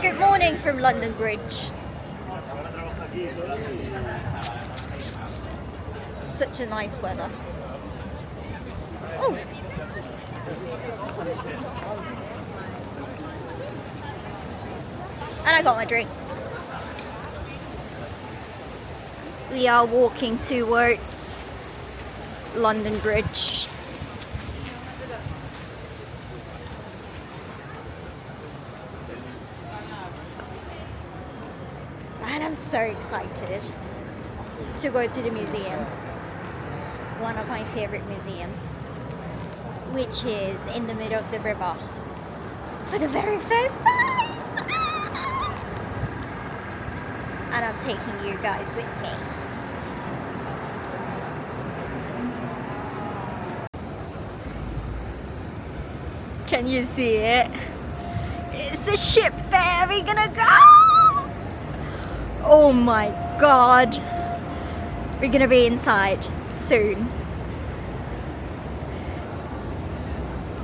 Good morning from London Bridge. Such a nice weather. Oh! And I got my drink. We are walking towards London Bridge. And I'm so excited to go to the museum. One of my favorite museums, which is in the middle of the river for the very first time. And I'm taking you guys with me. Can you see it? It's a ship there. We're gonna go. Oh my god. We're gonna be inside soon.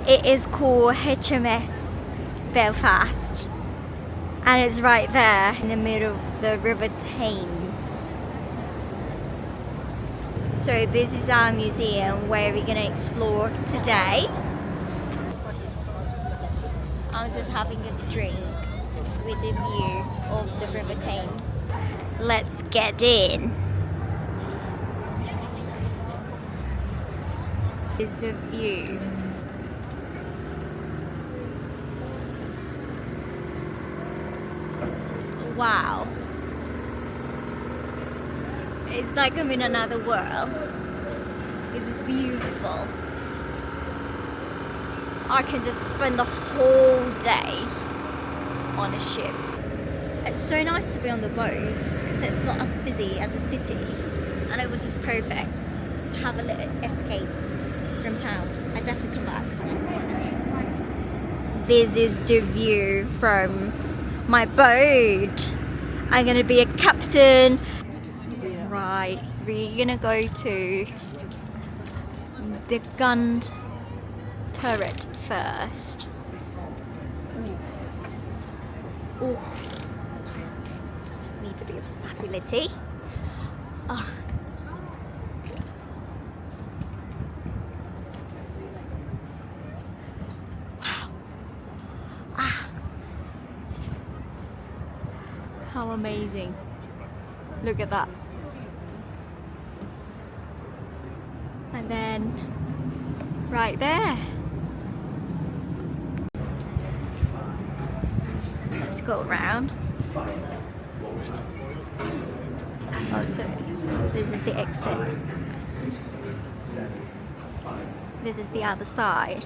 It is called HMS Belfast. And it's right there in the middle of the River Thames. So this is our museum where we're gonna explore today. I'm just having a drink with the view of the River Thames. Let's get in. Here's the view. Wow. It's like I'm in another world. It's beautiful. I can just spend the whole day on a ship. It's so nice to be on the boat because it's not as busy as the city, and it was just perfect to have a little escape from town. I definitely come back. This is the view from my boat. I'm gonna be a captain. Right, we're gonna go to the gun turret first. Ooh. Need a bit of stability. Oh. Wow. Ah. How amazing. Look at that. And then right there. Let's go around. Oh, so this is the exit. This is the other side.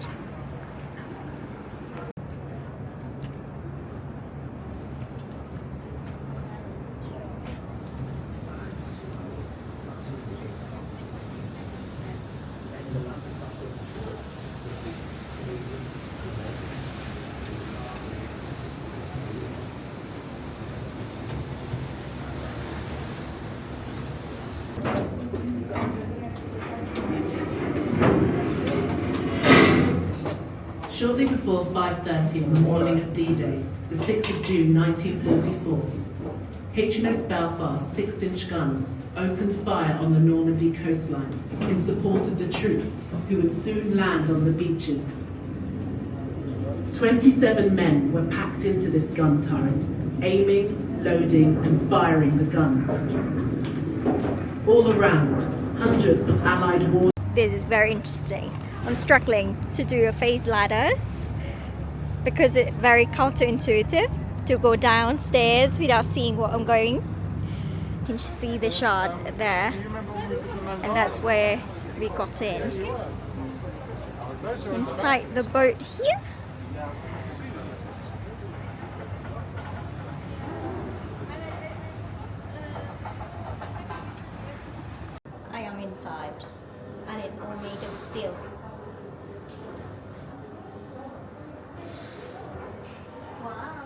Shortly before 5:30 on the morning of D-Day, the 6th of June 1944, HMS Belfast's 6-inch guns opened fire on the Normandy coastline in support of the troops who would soon land on the beaches. 27 men were packed into this gun turret, aiming, loading and firing the guns. All around, hundreds of Allied war. This is very interesting. I'm struggling to do a phase ladders because it's very counterintuitive to go downstairs without seeing what I'm going. You can see the shot there, and that's where we got in. Inside the boat here. I am inside, and it's all made of steel. Wow.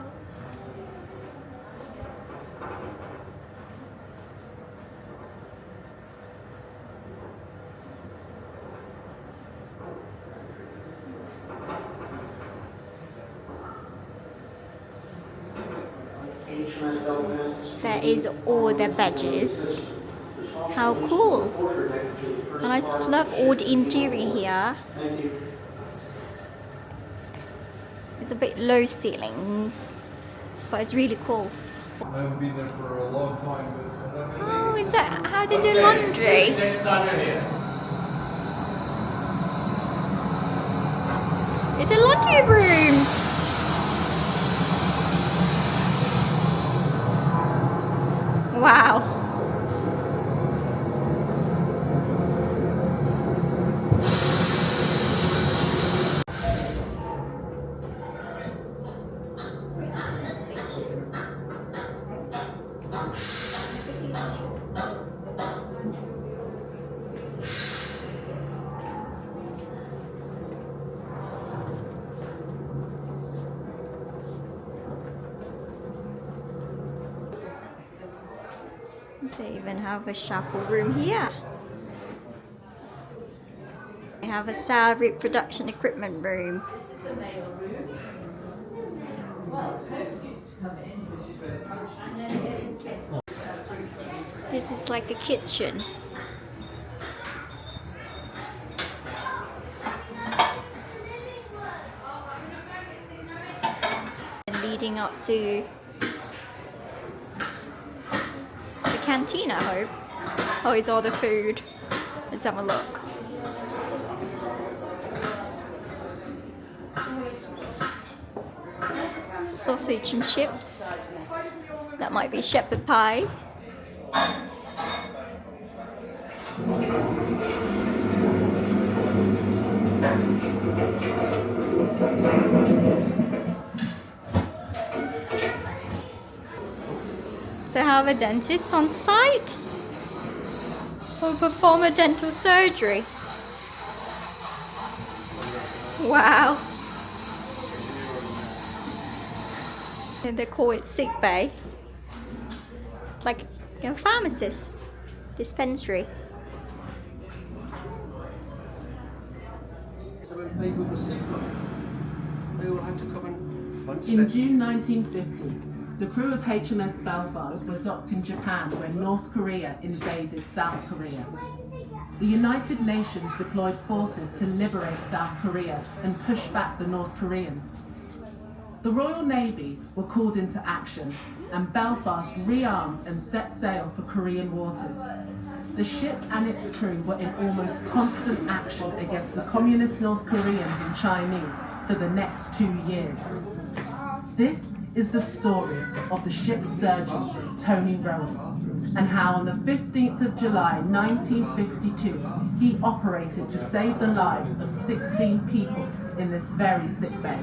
HMS Belfast. There is all their badges. How cool. And I just love all the interior here. Thank you. It's a bit low ceilings, but it's really cool. I haven't been there for a long time, but Oh, is that how they do laundry? next time you're here. It's a laundry room. Wow. They even have a chapel room here. They have a sound reproduction equipment room. This is the mail room. Well, hosts used to come in, and then it is this. This is like a kitchen. And leading up to the canteen, I hope. Oh, it's all the food. Let's have a look. Sausage and chips. That might be shepherd pie. To have a dentist on site or perform a dental surgery. Wow. And they call it sick bay. Like a pharmacist, dispensary. So when people were sick, they all had to come and In June 1950, the crew of HMS Belfast were docked in Japan when North Korea invaded South Korea. The United Nations deployed forces to liberate South Korea and push back the North Koreans. The Royal Navy were called into action, and Belfast rearmed and set sail for Korean waters. The ship and its crew were in almost constant action against the communist North Koreans and Chinese for the next 2 years. This is the story of the ship's surgeon, Tony Rowan, and how on the 15th of July 1952 he operated to save the lives of 16 people in this very sick bay.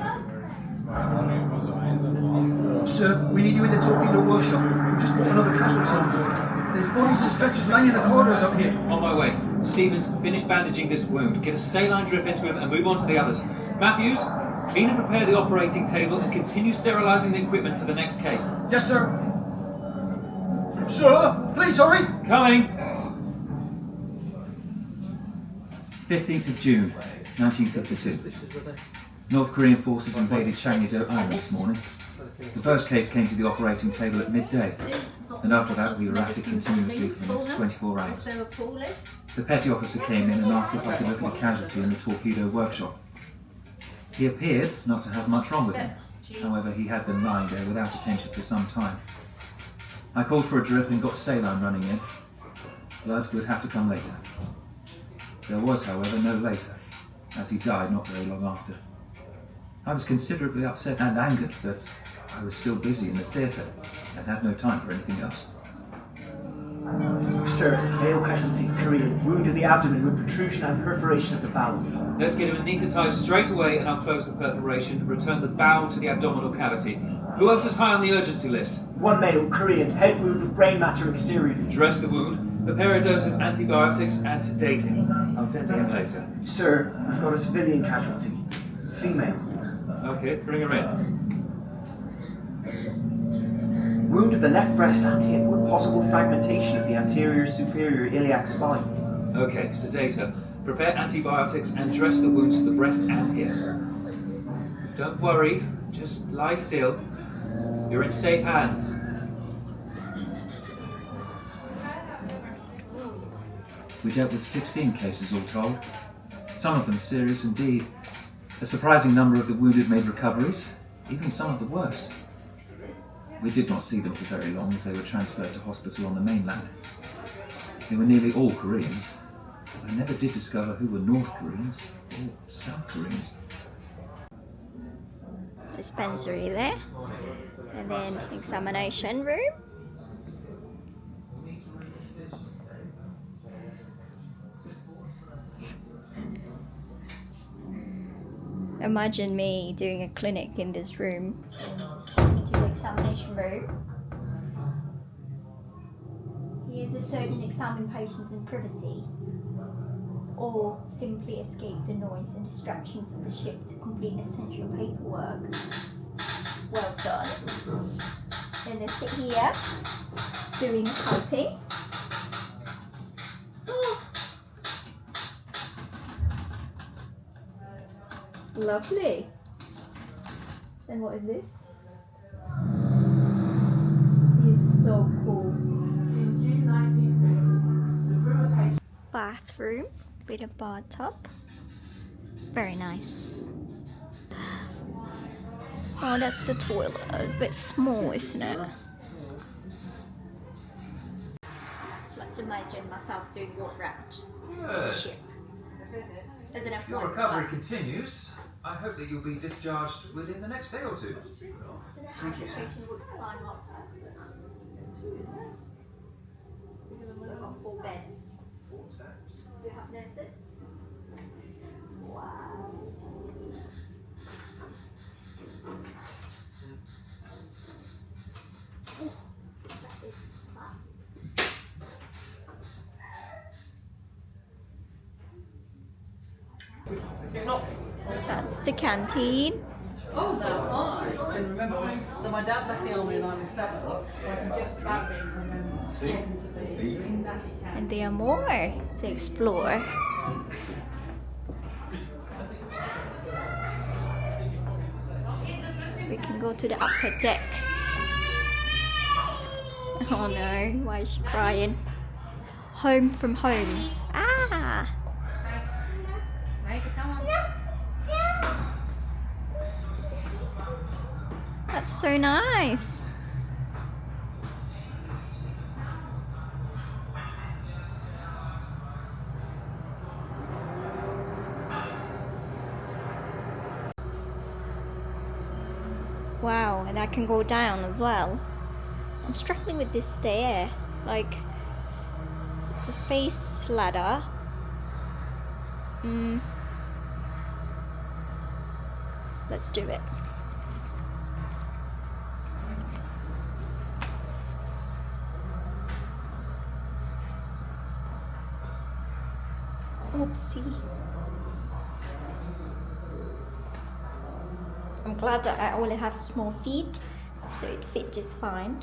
Sir, we need you in the torpedo workshop. We've just brought another casualty on board. There's bodies and stretchers lying in the corridors up here. On my way. Stevens, finish bandaging this wound. Get a saline drip into him and move on to the others. Matthews, clean and prepare the operating table and continue sterilising the equipment for the next case. Yes, sir. Sir, please hurry. Coming! 15th of June, 1952. North Korean forces invaded Changyedo Island this morning. The first case came to the operating table at midday, and after that we were at it continuously for the next 24 hours. The petty officer came in and asked if I could look at a casualty in the torpedo workshop. He appeared not to have much wrong with him. However, he had been lying there without attention for some time. I called for a drip and got saline running in. Blood would have to come later. There was, however, no later, as he died not very long after. I was considerably upset and angered, but I was still busy in the theatre and had no time for anything else. Sir, male casualty, Korean, wound in the abdomen with protrusion and perforation of the bowel. Let's get him anaesthetised straight away and I'll close the perforation and return the bowel to the abdominal cavity. Who else is high on the urgency list? One male, Korean, head wound with brain matter exterior. Dress the wound, prepare a dose of antibiotics and sedate him. I'll tend to him later. Sir, I've got a civilian casualty, female. Okay, bring her in. Wound of the left breast and hip with possible fragmentation of the anterior superior iliac spine. Okay, sedate her. Prepare antibiotics and dress the wounds to the breast and hip. Don't worry, just lie still. You're in safe hands. We dealt with 16 cases all told. Some of them serious indeed. A surprising number of the wounded made recoveries, even some of the worst. We did not see them for very long as they were transferred to hospital on the mainland. They were nearly all Koreans. I never did discover who were North Koreans or South Koreans. Dispensary there, and then examination room. Imagine me doing a clinic in this room. So just go into the examination room. He is a surgeon examining patients in privacy, or simply escape the noise and distractions of the ship to complete essential paperwork. Well done. Then they sit here doing typing. Lovely. Then what is this? He's so cool. In June 1950, the crew of HMS Bathroom with a bathtub. Very nice. Oh, that's the toilet. A bit small, isn't it? Let's imagine myself doing walk round the ship. Doesn't have Your flights, recovery but- continues. I hope that you'll be discharged within the next day or two. Thank you, sir. So I've got 4 beds. Do you have nurses? Wow. Ooh, that is fun. That's the canteen. Oh, no, I can remember. So my dad left the army when I was 7. I can just about remember. And there are more to explore. We can go to the upper deck. Oh no, why is she crying? Home from home. Ah! That's so nice. Wow, and I can go down as well. I'm struggling with this stair. Like, it's a face ladder. Let's do it. Oopsie. I'm glad that I only have small feet, so it fit just fine.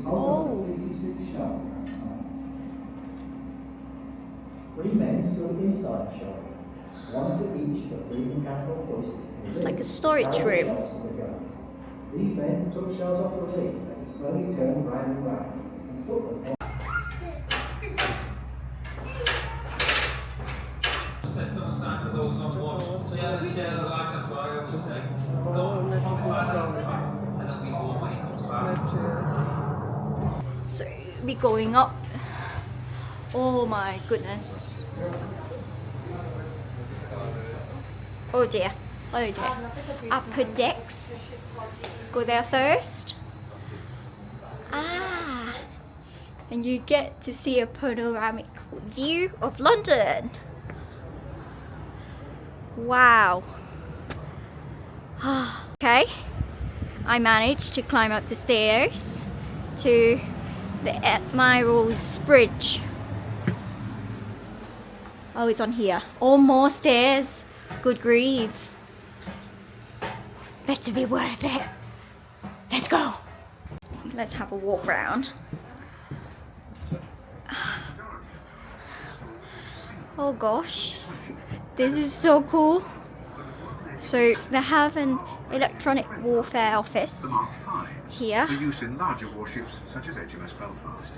Oh, 3 men stood inside the shop, 1 for each of the 3 mechanical hoists. it's like a storage room. These men took shells off the rig as it slowly turned round and round and put them on. Set some aside for those on watch. Yeah, like that's what I always say. And they'll be warm when he comes back. So we're going up. Oh my goodness. Oh dear. Oh dear. Upper decks. Go there first. Ah. And you get to see a panoramic view of London. Wow. Okay. I managed to climb up the stairs to the Admiral's Bridge. Oh, it's on here. Oh, more stairs. Good grief. Better be worth it. Let's go. Let's have a walk round. Oh gosh, this is so cool. So they have an electronic warfare office here. For use in larger warships such as HMS Belfast.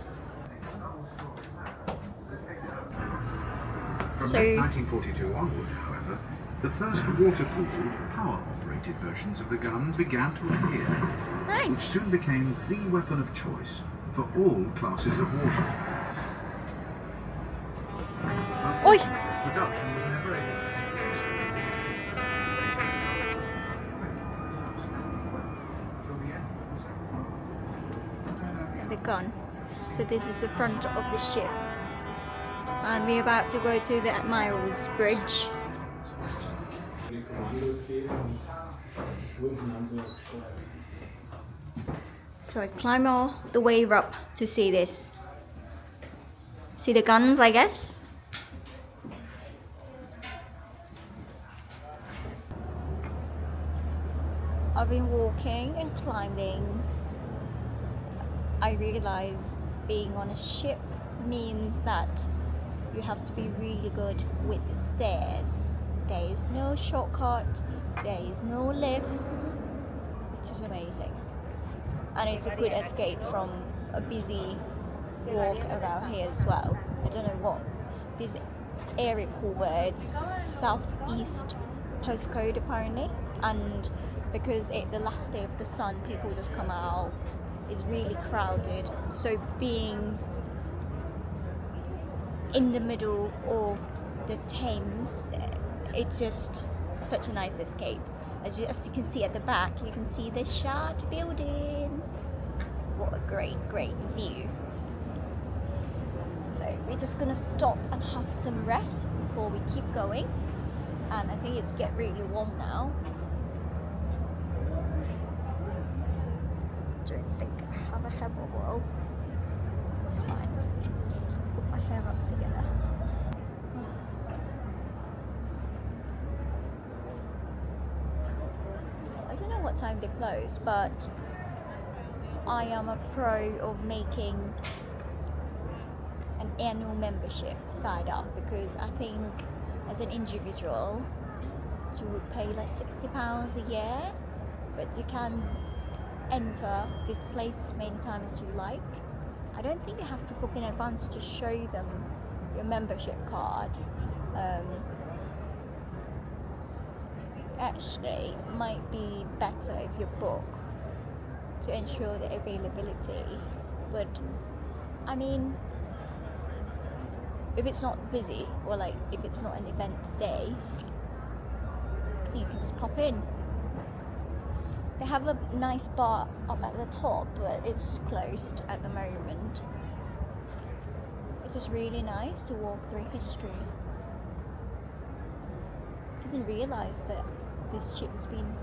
From So- late 1942 onward, however, the first water-cooled, power-operated versions of the gun began to appear, which Nice. soon became the weapon of choice for all classes of warship. Oi! Production was never able to The gun. So this is the front of the ship. And we're about to go to the Admiral's Bridge. So I climb all the way up to see this. See the guns, I guess? I've been walking and climbing. I realize being on a ship means that you have to be really good with the stairs. There is no shortcut, there is no lifts, which is amazing. And it's a good escape from a busy walk around here as well. I don't know what this area called, but it's southeast postcode apparently. And because it's the last day of the sun, people just come out. It's really crowded. So being in the middle of the Thames, it's just such a nice escape. As you can see at the back, you can see the Shard building. What a great view. So we're just gonna stop and have some rest before we keep going. And I think it's get really warm now. Don't think I have a hair bubble. It's fine. Just put my hair up together. I don't know what time they close, but I am a pro of making an annual membership side up, because I think as an individual you would pay like £60 a year, but you can enter this place as many times as you like. I don't think you have to book in advance to show them your membership card. Actually, it might be better if you book to ensure the availability, but I mean, if it's not busy, or like if it's not an event days, I think you can just pop in. They have a nice bar up at the top, but it's closed at the moment. It's just really nice to walk through history. Didn't realise that this ship has been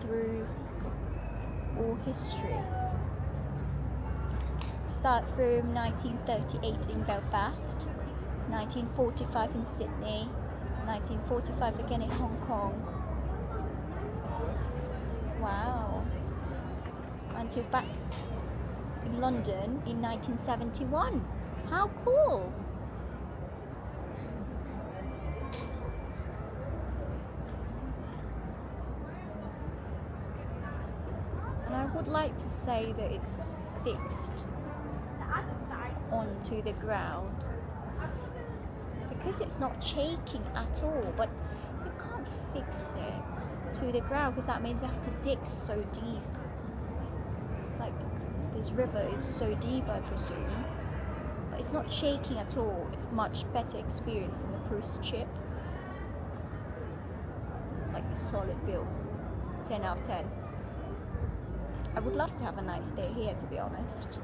through all history. Start from 1938 in Belfast, 1945 in Sydney, 1945 again in Hong Kong. Wow. Until back in London in 1971. How cool! And I would like to say that it's fixed onto the ground, because it's not shaking at all, but you can't fix it to the ground because that means you have to dig so deep. Like, this river is so deep, I presume, but it's not shaking at all. It's much better experience than a cruise ship. Like, a solid build, 10 out of 10. I would love to have a nice day here, to be honest.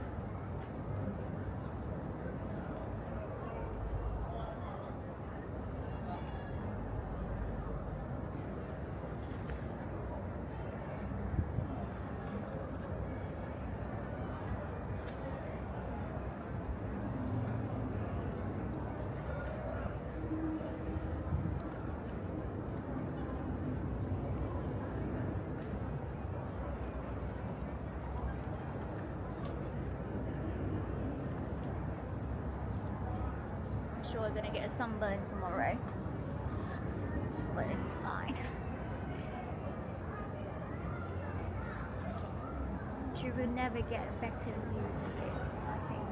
sure I'm gonna get a sunburn tomorrow, but it's fine. You will never get a better view than this, I think.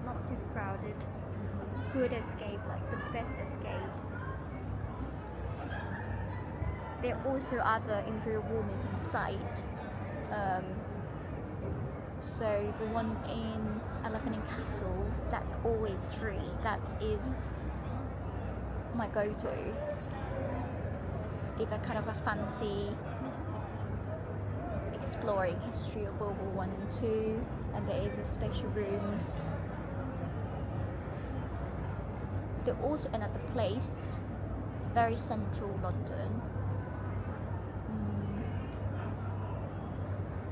Not too crowded, good escape, like the best escape. There are also other Imperial War Museum site. So the one in Elephant and Castle, that's always free. That is my go-to if I kind of a fancy exploring history of World War I and II, and there is a special rooms. There's also another place, very central London.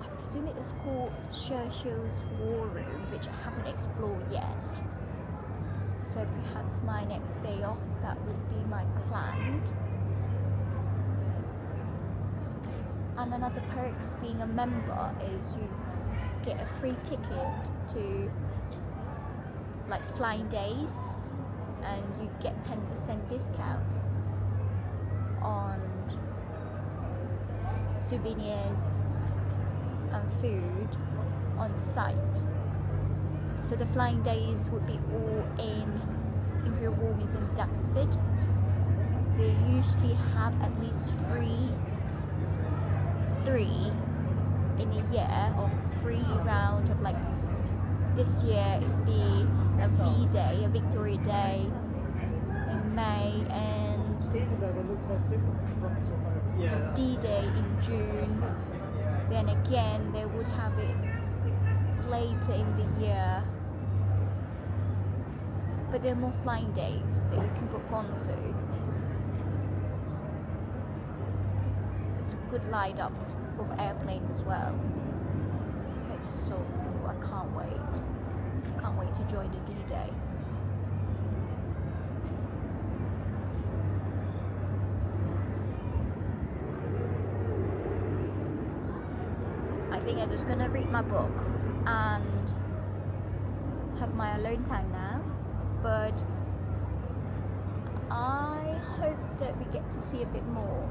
I presume it is called Churchill's War Room, which I haven't explored yet. So perhaps my next day off, that would be my plan. And another perks being a member is you get a free ticket to like flying days, and you get 10% discounts on souvenirs and food on site. So the flying days would be all in Imperial War Museum Duxford. They usually have at least three in a year, or 3 round of, like, this year it would be a V-Day, a Victoria Day in May, and D-Day in June. Then again they would have it later in the year, but there are more flying days that you can book onto. It's a good light up of airplane as well. It's so cool. I can't wait. Can't wait to join the D-Day. I think I'm just gonna read my book and have my alone time now, but I hope that we get to see a bit more